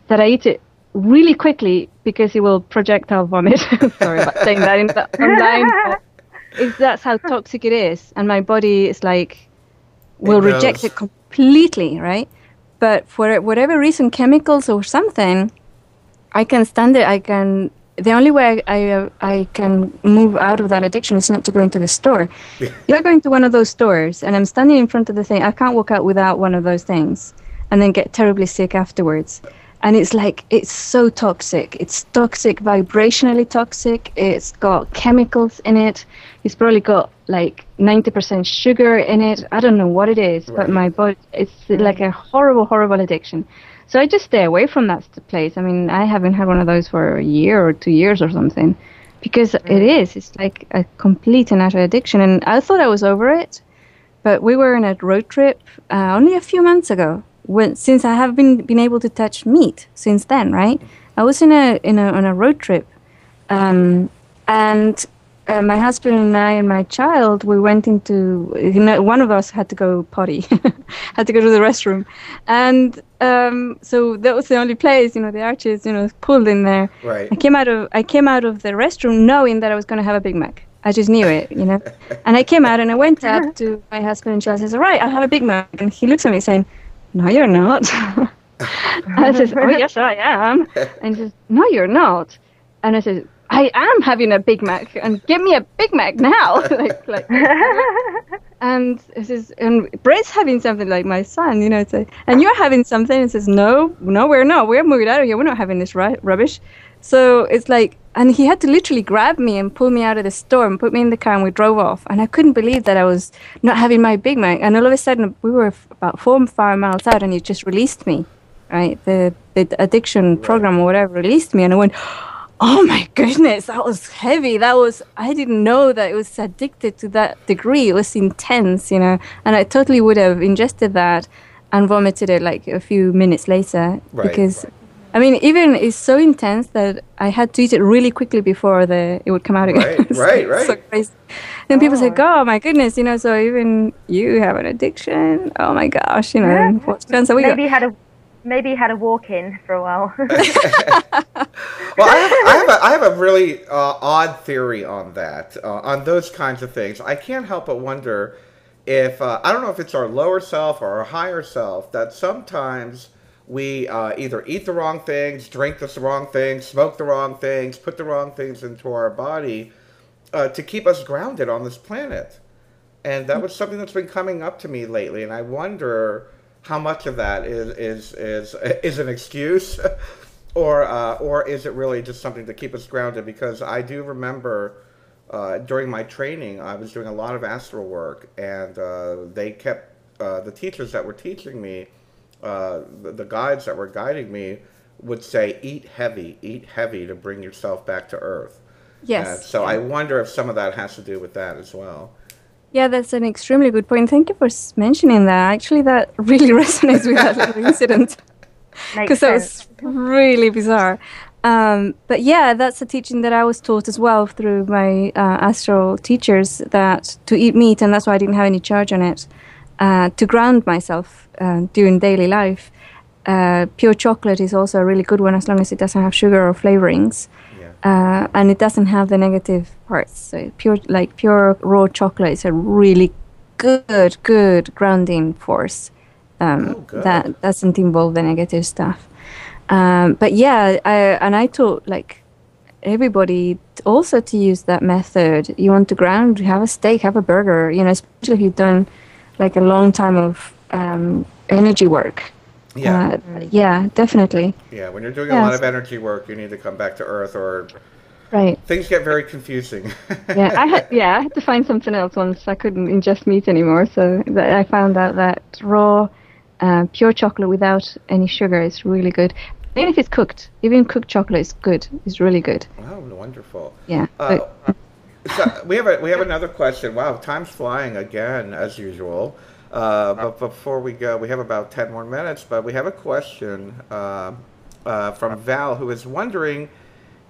that I eat it really quickly because it will projectile vomit. Sorry about saying that online. That's how toxic it is, and my body is like will reject it completely, right? But for whatever reason, chemicals or something, I can stand it. the only way I can move out of that addiction is not to go into the store. You're going to one of those stores, and I'm standing in front of the thing. I can't walk out without one of those things, and then get terribly sick afterwards. And it's like, it's so toxic. It's toxic, vibrationally toxic. It's got chemicals in it. It's probably got like 90% sugar in it. I don't know what it is, but my body, it's like a horrible, horrible addiction. So I just stay away from that place. I mean, I haven't had one of those for a year or 2 years or something, because it's like a complete and utter addiction. And I thought I was over it, but we were on a road trip only a few months ago. Since I have been able to touch meat since then, right? I was on a road trip, and my husband and I and my child, we went into, one of us had to go potty, had to go to the restroom, and so that was the only place, the arches, pulled in there. Right. I came out of the restroom knowing that I was going to have a Big Mac. I just knew it, And I came out and I went up to my husband and child. I says, "All right, I'll have a Big Mac," and he looks at me saying, "No, you're not." I says, "Oh, yes, I am." And he says, "No, you're not." And I says, "I am having a Big Mac, and give me a Big Mac now." like. And he says, "And Brett's having something," like my son, "and you're having something." And says, No, we're not. We're moving out of here. We're not having this rubbish. So it's like, and he had to literally grab me and pull me out of the store and put me in the car, and we drove off. And I couldn't believe that I was not having my Big Mac. And all of a sudden, we were about 4 or 5 miles out, and it just released me, right? The addiction program or whatever released me, and I went, "Oh my goodness, that was heavy. I didn't know that it was addicted to that degree. It was intense, And I totally would have ingested that and vomited it like a few minutes later, because I mean, even it's so intense that I had to eat it really quickly before it would come out again. Right. So crazy. And people say, "Oh my goodness, so even you have an addiction? Oh my gosh, what chance have we got?" Maybe you had a walk-in for a while. Well, I have a really odd theory on that, on those kinds of things. I can't help but wonder if I don't know if it's our lower self or our higher self that sometimes we either eat the wrong things, drink the wrong things, smoke the wrong things, put the wrong things into our body to keep us grounded on this planet. And that was something that's been coming up to me lately, and I wonder how much of that is an excuse, or is it really just something to keep us grounded? Because I do remember during my training, I was doing a lot of astral work, and they kept the teachers that were teaching me. The guides that were guiding me would say, eat heavy to bring yourself back to earth. Yes. And so I wonder if some of that has to do with that as well. Yeah, that's an extremely good point. Thank you for mentioning that. Actually, that really resonates with that little incident, because that was really bizarre. But yeah, that's a teaching that I was taught as well through my astral teachers, that to eat meat, and that's why I didn't have any charge on it. To ground myself during daily life. Pure chocolate is also a really good one, as long as it doesn't have sugar or flavorings, and it doesn't have the negative parts. So pure raw chocolate is a really good grounding force that doesn't involve the negative stuff. But yeah, I taught everybody also to use that method. You want to ground, have a steak, have a burger, especially if you've done a long time of energy work. Yeah, definitely. Yeah, when you're doing a lot of energy work, you need to come back to earth, or things get very confusing. I had to find something else once. I couldn't ingest meat anymore, so I found out that raw, pure chocolate without any sugar is really good. Even if it's cooked, even cooked chocolate is good. It's really good. Wow, wonderful. Yeah. So we have another question. Wow, time's flying again, as usual. But before we go, we have about 10 more minutes, but we have a question from Val, who is wondering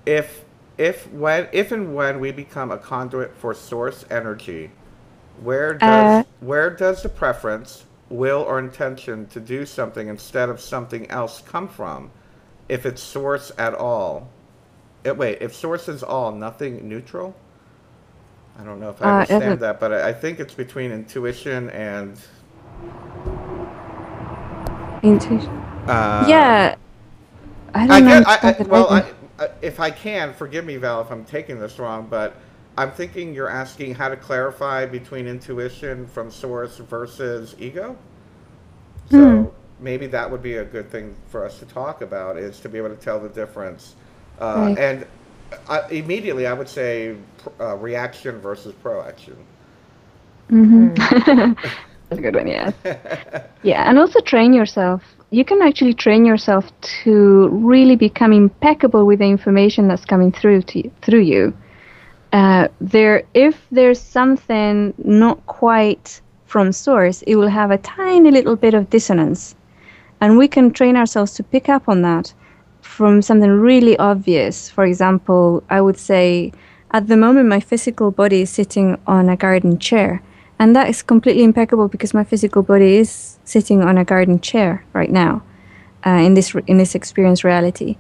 if and when we become a conduit for source energy, where does the preference, will, or intention to do something instead of something else come from, if it's source at all? If source is all, nothing neutral? I don't know if I understand that, but I think it's between intuition and... Intuition? Yeah. I don't know. if I can, forgive me, Val, if I'm taking this wrong, but I'm thinking you're asking how to clarify between intuition from source versus ego. So maybe that would be a good thing for us to talk about, is to be able to tell the difference. Right. And immediately I would say reaction versus proaction. That's a good one, yeah. Yeah, and also train yourself. You can actually train yourself to really become impeccable with the information that's coming through you. If there's something not quite from source, it will have a tiny little bit of dissonance, and we can train ourselves to pick up on that from something really obvious. For example, I would say at the moment my physical body is sitting on a garden chair, and that is completely impeccable because my physical body is sitting on a garden chair right now, in this experience reality.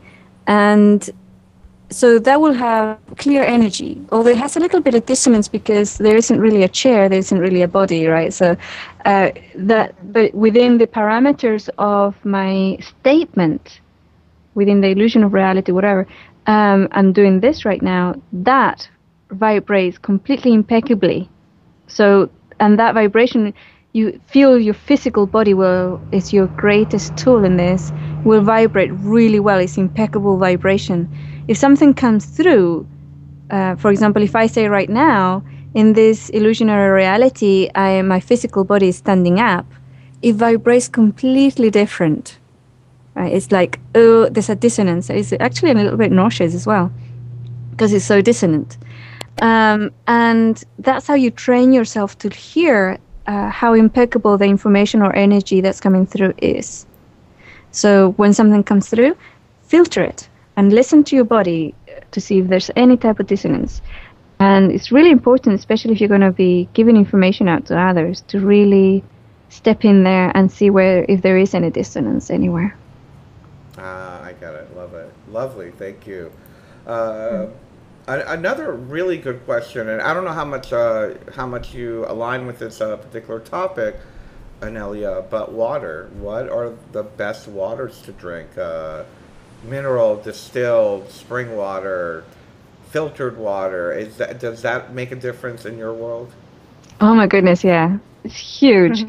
And so that will have clear energy, although it has a little bit of dissonance because there isn't really a chair, there isn't really a body, right? So but within the parameters of my statement, within the illusion of reality, whatever, I'm doing this right now, that vibrates completely impeccably. So, and that vibration, you feel your physical body is your greatest tool in this, will vibrate really well. It's impeccable vibration. If something comes through, for example, if I say right now, in this illusionary reality, my physical body is standing up, it vibrates completely different. Right? It's like, oh, there's a dissonance. It's actually a little bit nauseous as well, because it's so dissonant. And that's how you train yourself to hear how impeccable the information or energy that's coming through is. So when something comes through, filter it and listen to your body to see if there's any type of dissonance. And it's really important, especially if you're going to be giving information out to others, to really step in there and see if there is any dissonance anywhere. I got it. Love it. Lovely. Thank you. Another really good question, and I don't know how much you align with this particular topic, Inelia, but water. What are the best waters to drink? Mineral, distilled, spring water, filtered water. Does that make a difference in your world? Oh my goodness, yeah. It's huge.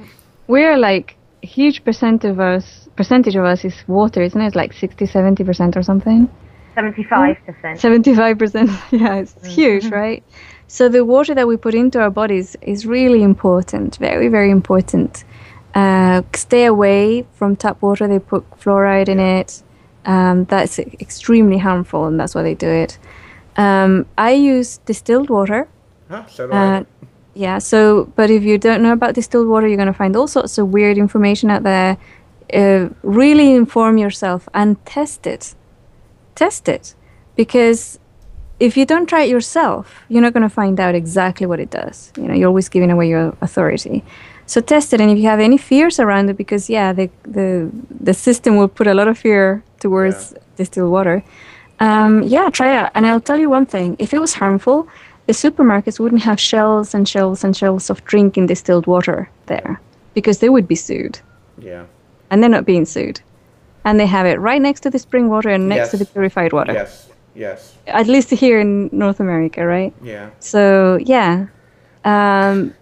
We're like, a huge percentage of us is water, isn't it? Like 60-70% or something? 75%. 75%, yeah, it's huge, right? So the water that we put into our bodies is really important, very, very important. Stay away from tap water. They put fluoride in it. That's extremely harmful, and that's why they do it. I use distilled water. So do I. Yeah, but if you don't know about distilled water, you're going to find all sorts of weird information out there. Really inform yourself and test it. Test it. Because if you don't try it yourself, you're not going to find out exactly what it does. You're always giving away your authority. So test it, and if you have any fears around it, because the system will put a lot of fear towards distilled water. Try it. And I'll tell you one thing: if it was harmful, the supermarkets wouldn't have shelves and shelves and shelves of drinking distilled water there, because they would be sued. Yeah. And they're not being sued, and they have it right next to the spring water and next to the purified water. Yes. At least here in North America, right? Yeah. So yeah. What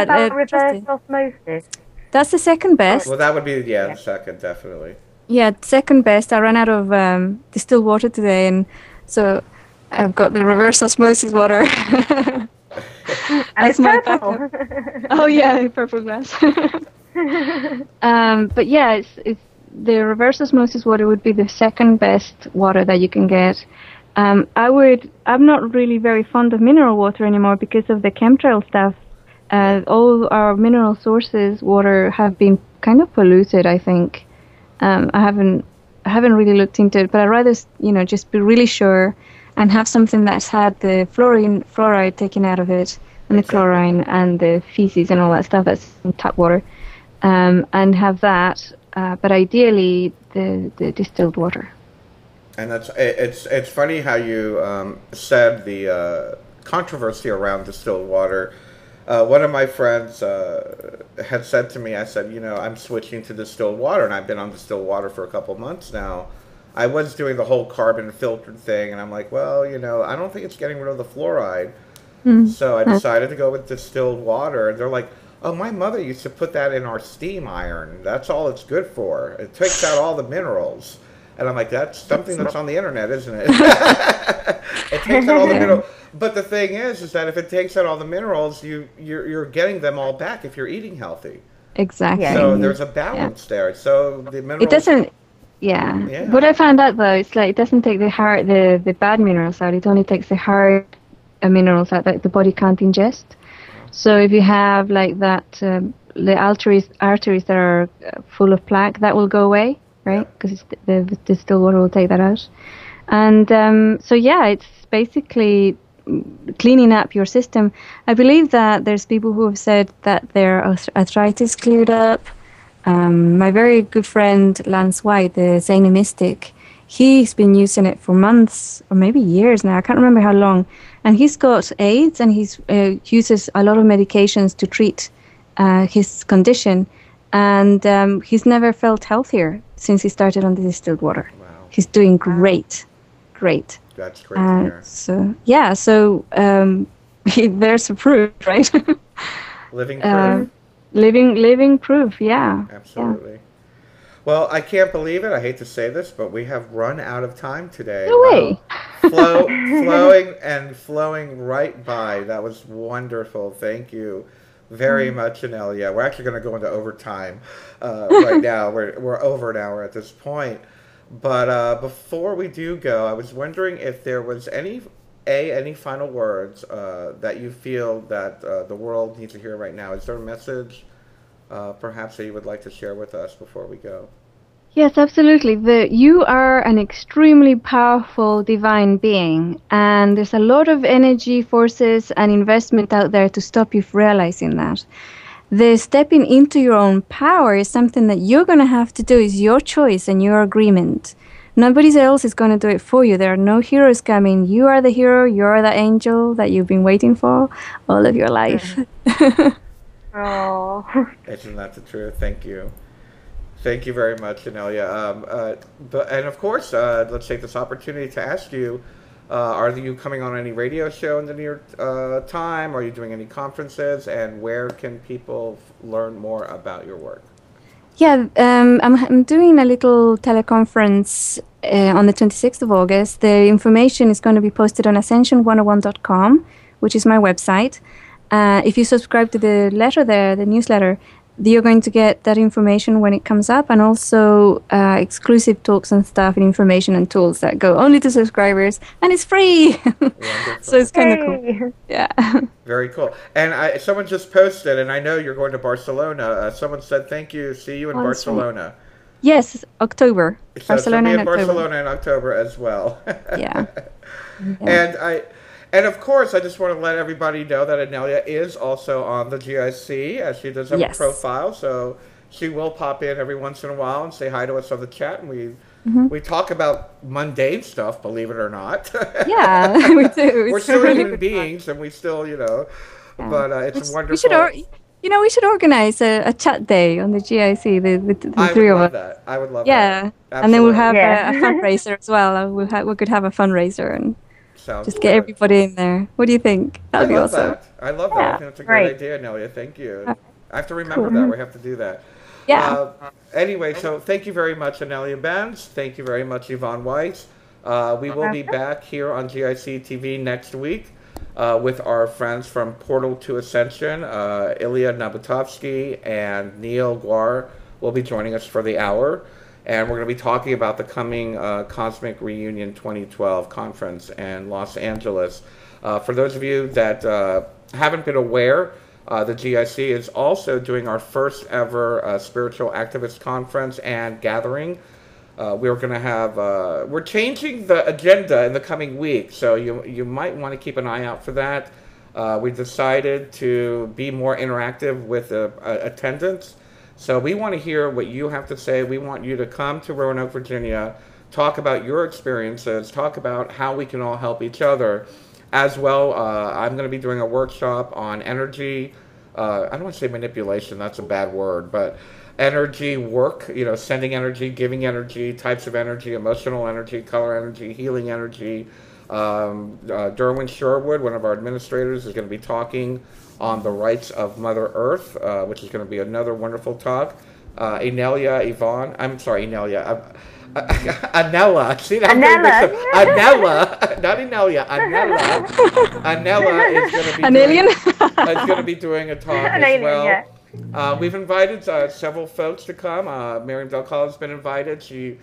about reverse osmosis? That's the second best. Well, that would be the second, definitely. Yeah, second best. I ran out of distilled water today, and so I've got the reverse osmosis water. That's my purple. Oh yeah, purple glass. But yeah, it's the reverse osmosis water would be the second best water that you can get. I'm not really very fond of mineral water anymore because of the chemtrail stuff. All our mineral sources water have been kind of polluted, I think. I haven't really looked into it, but I'd rather just be really sure and have something that's had the fluoride taken out of it, and the chlorine and the feces and all that stuff that's in tap water, and have that. But ideally, the distilled water. And it's funny how you said the controversy around distilled water. One of my friends had said to me, I said, I'm switching to distilled water, and I've been on distilled water for a couple months now. I was doing the whole carbon filtered thing, and I'm like, well, I don't think it's getting rid of the fluoride. So I decided to go with distilled water. And they're like, oh, my mother used to put that in our steam iron. That's all it's good for. It takes out all the minerals. And I'm like, that's something that's on the internet, isn't it? It takes out all the minerals. But the thing is that if it takes out all the minerals, you're getting them all back if you're eating healthy. Exactly. So there's a balance there. So the minerals... It doesn't... Yeah. What I found out, though, it's like it doesn't take the bad minerals out. It only takes the hard minerals out that the body can't ingest. So if you have like that, the arteries that are full of plaque, that will go away, right? Because the distilled water will take that out. And so, yeah, it's basically cleaning up your system. I believe that there's people who have said that their arthritis cleared up. My very good friend Lance White, the Zany Mystic, he's been using it for months or maybe years now. I can't remember how long. And he's got AIDS, and he uses a lot of medications to treat his condition. And he's never felt healthier since he started on the distilled water. Wow. He's doing great. Great. That's great to hear. So, yeah, there's a proof, right? Living proof. Living proof, yeah. Absolutely. Yeah. Well, I can't believe it. I hate to say this, but we have run out of time today. No way. Flowing right by. That was wonderful. Thank you very much, Inelia. We're actually going to go into overtime right now. We're over an hour at this point. But before we do go, I was wondering if there was any final words that you feel that the world needs to hear right now. Is there a message perhaps that you would like to share with us before we go? Yes, absolutely. You are an extremely powerful divine being, and there's a lot of energy, forces, and investment out there to stop you from realizing that. The stepping into your own power is something that you're going to have to do. Is your choice and your agreement. Nobody else is going to do it for you. There are no heroes coming. You are the hero. You are the angel that you've been waiting for all of your life. Oh. Isn't that the truth? Thank you. Thank you very much, Inelia. And of course, let's take this opportunity to ask you, are you coming on any radio show in the near time? Are you doing any conferences? And where can people learn more about your work? Yeah, I'm doing a little teleconference on the 26th of August. The information is going to be posted on ascension101.com, which is my website. If you subscribe to the letter there, the newsletter, you're going to get that information when it comes up, and also exclusive talks and stuff and information and tools that go only to subscribers, and it's free. So it's kind of cool. Yeah. Very cool. And someone just posted, and I know you're going to Barcelona. Someone said, thank you. See you in Barcelona. Yes, October. So Barcelona in Barcelona in October as well. Yeah. And of course, I just want to let everybody know that Inelia is also on the GIC, as she does have a profile. So she will pop in every once in a while and say hi to us on the chat. And we talk about mundane stuff, believe it or not. Yeah, we do. We're still human beings, and we still, but it's wonderful. We should organize a chat day on the GIC, the three of us. I would love that. Yeah, and then we'll have a fundraiser as well. We could have a fundraiser and just get everybody in there. What do you think? That'd be awesome. I love that. I think that's a great idea, Inelia. Thank you. I have to remember that. We have to do that. Yeah. Anyway, so thank you very much, Inelia Benz. Thank you very much, Yvonne Weiss. We will be back here on GIC TV next week with our friends from Portal to Ascension. Ilya Nabutovsky and Neil Guar will be joining us for the hour. And we're going to be talking about the coming Cosmic Reunion 2012 conference in Los Angeles. For those of you that haven't been aware, the GIC is also doing our first ever spiritual activist conference and gathering. We're going to have, we're changing the agenda in the coming week, so you might want to keep an eye out for that. We decided to be more interactive with attendance. So we want to hear what you have to say. We want you to come to Roanoke, Virginia, talk about your experiences, talk about how we can all help each other. As well, I'm going to be doing a workshop on energy. I don't want to say manipulation, that's a bad word, but energy work, sending energy, giving energy, types of energy, emotional energy, color energy, healing energy. Derwin Sherwood, one of our administrators, is going to be talking on the rights of Mother Earth, which is going to be another wonderful talk. Anela, Anela. See, Anela, not Inelia. Anela is going to be an alien. Is going to be doing a talk An as alien, well. yeah. We've invited several folks to come. Miriam Del Call has been invited. She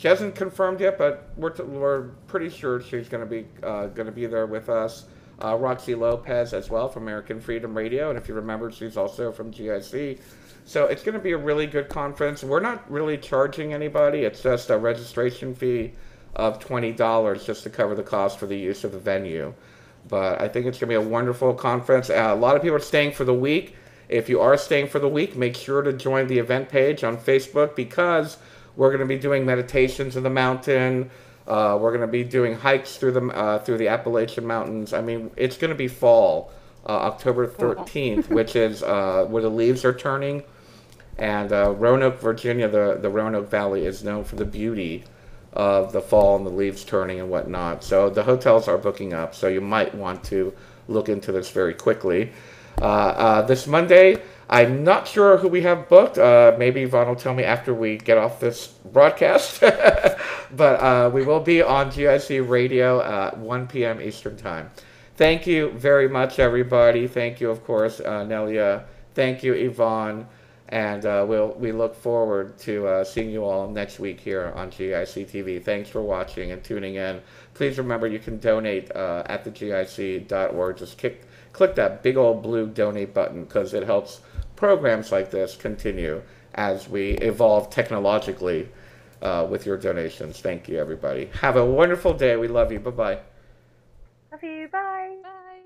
hasn't confirmed yet, but we're pretty sure she's going to be there with us. Roxy Lopez as well from American Freedom Radio, and if you remember, she's also from GIC. So it's going to be a really good conference. We're not really charging anybody. It's just a registration fee of $20 just to cover the cost for the use of the venue. But I think it's going to be a wonderful conference. A lot of people are staying for the week. If you are staying for the week, make sure to join the event page on Facebook, because we're going to be doing meditations in the mountain. We're going to be doing hikes through the Appalachian Mountains. I mean, it's going to be fall, October 13th, which is where the leaves are turning. And Roanoke, Virginia, the Roanoke Valley is known for the beauty of the fall and the leaves turning and whatnot. So the hotels are booking up, so you might want to look into this very quickly. This Monday, I'm not sure who we have booked. Maybe Yvonne will tell me after we get off this broadcast. But we will be on GIC Radio at 1 p.m. Eastern Time. Thank you very much, everybody. Thank you, of course, Nelia. Thank you, Yvonne. And we look forward to seeing you all next week here on GIC TV. Thanks for watching and tuning in. Please remember you can donate at thegic.org. Just click that big old blue donate button, because it helps programs like this continue as we evolve technologically with your donations. Thank you, everybody. Have a wonderful day. We love you. Bye-bye. Love you. Bye. Bye.